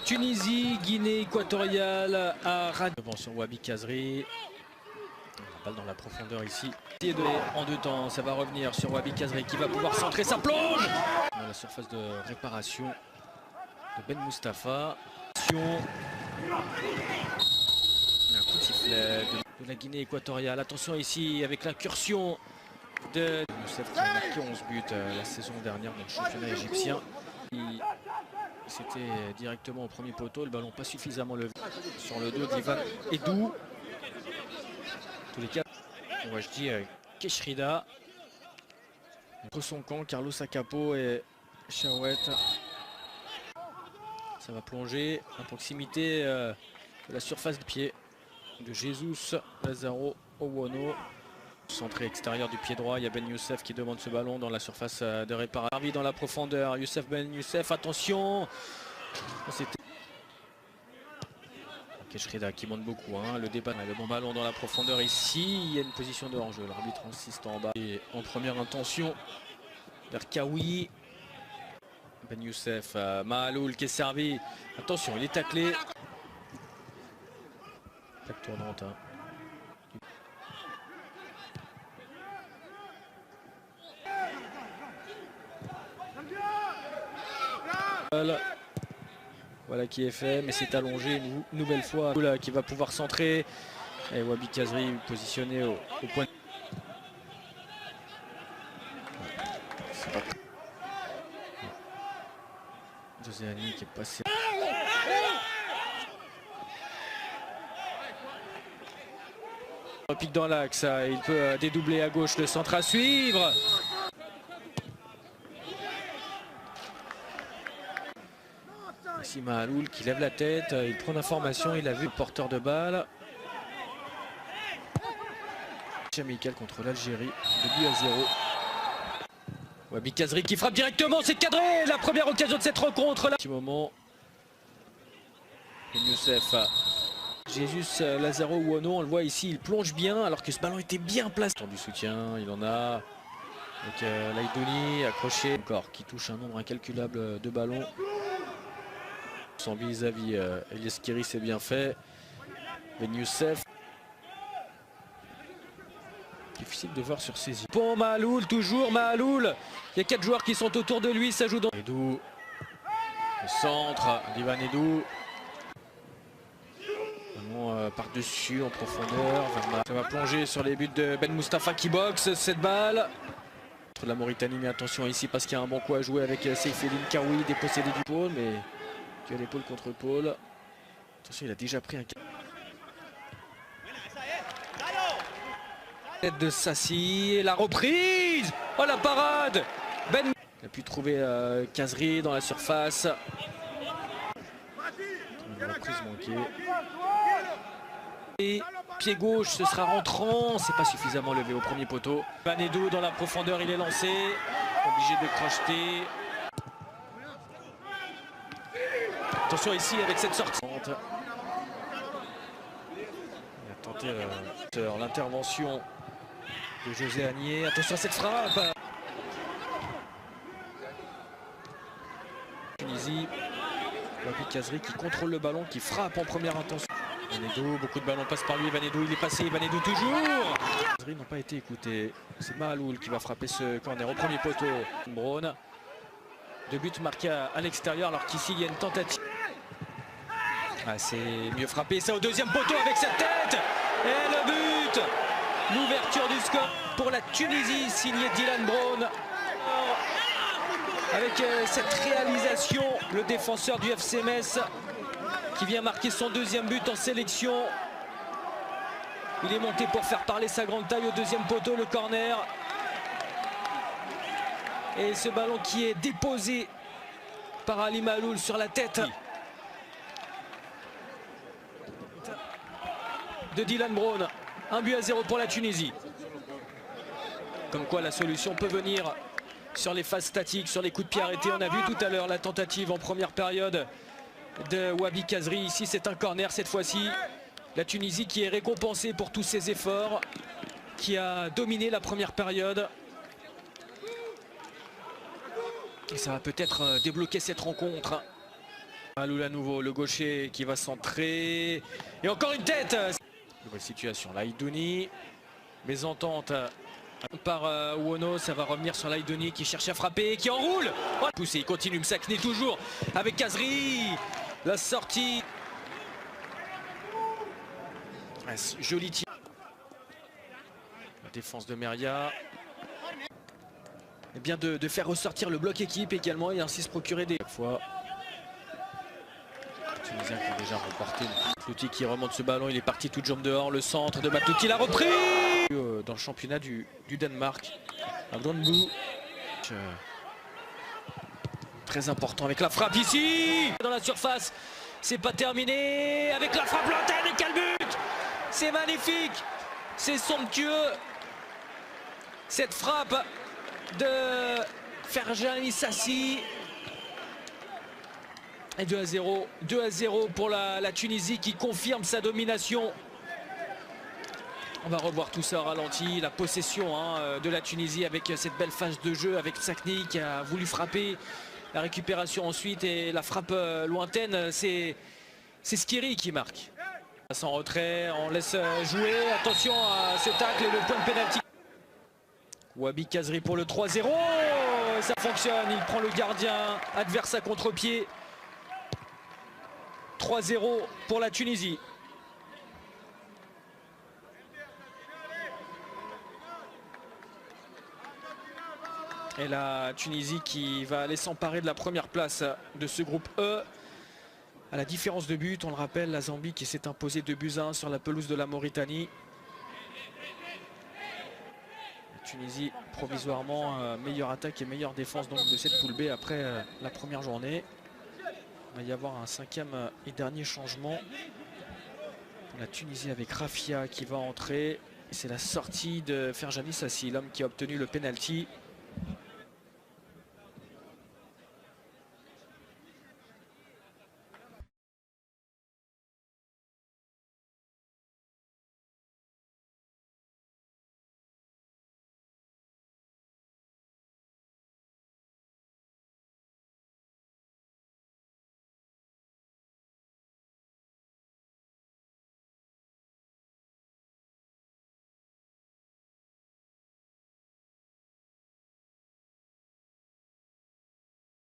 Tunisie, Guinée équatoriale à Devant sur Wabi Kazri. La balle dans la profondeur ici. En deux temps, ça va revenir sur Wabi Kazri qui va pouvoir centrer sa plonge dans la surface de réparation de Ben Moustapha. Un coup de sifflet de la Guinée équatoriale. Attention ici avec l'incursion de Youssef qui a marqué 11 buts la saison dernière dans le championnat égyptien. C'était directement au premier poteau, le ballon pas suffisamment levé sur le dos d'Ivan Edou. Tous les cas, moi je dis Keshrida. Entre son camp, Carlos Acapo et Chawet. Ça va plonger à proximité de la surface de pied de Jesus Lazaro Owono. Centré extérieur du pied droit, il y a Ben Youssef qui demande ce ballon dans la surface de réparation. Dans la profondeur, Youssef Ben Youssef, attention. C'était Keshrida qui monte beaucoup, hein. Le débat, le bon ballon dans la profondeur ici, il y a une position de hors-jeu, l'arbitre insiste en bas. Et en première intention, vers Kawi. Ben Youssef, Mahaloul qui est servi, attention il est taclé. Plaque tournante, hein. Voilà qui est fait, mais c'est allongé une nouvelle fois. Qui va pouvoir centrer. Et Wabi Kazri positionné au point. José qui est passé. Repique dans l'axe, il peut dédoubler à gauche, le centre à suivre. Ici Mahaloul qui lève la tête, il prend l'information, il a vu le porteur de balle. Amical contre l'Algérie, 2-0. Wabi Kazri qui frappe directement, c'est cadré, la première occasion de cette rencontre. Là. Petit moment. Ben Youssef, Jesus Lazaro Owono, on le voit ici, il plonge bien alors que ce ballon était bien placé. Du soutien, il en a. Avec Laïdouni accroché, encore qui touche un nombre incalculable de ballons. Son vis-à-vis Elias Kiri, c'est bien fait. Ben Youssef. Difficile de voir sur ses yeux. Bon, Mahaloul, toujours Mahaloul. Il y a 4 joueurs qui sont autour de lui, ça joue dans... Edou. Le centre d'Ivan Edou. Par-dessus en profondeur. Ça va plonger sur les buts de Ben Moustapha qui boxe cette balle. Contre la Mauritanie, mais attention ici parce qu'il y a un bon coup à jouer avec Seyfedine Kawi, dépossédé du pôle, mais tu as l'épaule contre pôle. Attention, il a déjà pris un... Tête de Sassi, la reprise. Oh la parade. Ben il a pu trouver Kazri dans la surface. Une reprise manquée. Et pied gauche, ce sera rentrant. C'est pas suffisamment levé au premier poteau. Vanedou dans la profondeur, il est lancé. Obligé de crocheter. Attention ici avec cette sortie. Il a tenté l'intervention de José Agnier. Attention à cette frappe. Tunisie. Wabi Kazri qui contrôle le ballon, qui frappe en première intention. Vanedou, beaucoup de ballons passent par lui. Vanedou, il est passé. Vanedou toujours. Kazri n'ont pas été écoutés. C'est Mahaloul qui va frapper ce corner au premier poteau. Brown. 2 buts marqués à l'extérieur alors qu'ici il y a une tentative. Ah, c'est mieux frappé. Ça au deuxième poteau avec cette tête. Et le but. L'ouverture du score pour la Tunisie, signé Dylan Brown. Avec cette réalisation, le défenseur du FC Metz qui vient marquer son 2e but en sélection. Il est monté pour faire parler sa grande taille au deuxième poteau, le corner. Et ce ballon qui est déposé par Ali Mahaloul sur la tête de Dylan Brown. 1-0 pour la Tunisie. Comme quoi la solution peut venir sur les phases statiques, sur les coups de pied arrêtés. On a vu tout à l'heure la tentative en première période de Wabi Kazri. Ici c'est un corner cette fois-ci. La Tunisie qui est récompensée pour tous ses efforts, qui a dominé la première période. Et ça va peut-être débloquer cette rencontre. Maloul à nouveau, le gaucher qui va centrer. Et encore une tête. Nouvelle situation, Laïdouni. Mésentente par Wono, ça va revenir sur Laïdouni qui cherche à frapper, qui enroule. Oh, poussé, il continue, Msakni toujours avec Kazri. La sortie. Joli tir. La défense de Meria. Et bien de faire ressortir le bloc équipe également et ainsi se procurer des fois. Les Tunisiens qui ont déjà remporté. Matlouti qui remonte ce ballon, il est parti toute jambe dehors. Le centre de Matlouti, l'a repris dans le championnat du Danemark. Un grand bout. Très important avec la frappe ici. Dans la surface, c'est pas terminé. Avec la frappe lointaine et quel but! C'est magnifique, c'est somptueux. Cette frappe de Ferjani Sassi. Et 2-0. 2-0 pour la Tunisie qui confirme sa domination. On va revoir tout ça au ralenti. La possession de la Tunisie avec cette belle phase de jeu avec Sakni qui a voulu frapper. La récupération ensuite et la frappe lointaine. C'est Skiri qui marque. Sans retrait, on laisse jouer. Attention à ce tacle et le point de pénalty. Wabi Kazri pour le 3-0. Ça fonctionne. Il prend le gardien adverse à contre-pied. 3-0 pour la Tunisie. Et la Tunisie qui va aller s'emparer de la première place de ce groupe E. À la différence de but, on le rappelle, la Zambie qui s'est imposée 2-1 sur la pelouse de la Mauritanie. La Tunisie provisoirement meilleure attaque et meilleure défense donc de cette poule B après la première journée. Il va y avoir un cinquième et dernier changement pour la Tunisie avec Rafia qui va entrer. C'est la sortie de Ferjani Sassi, l'homme qui a obtenu le penalty.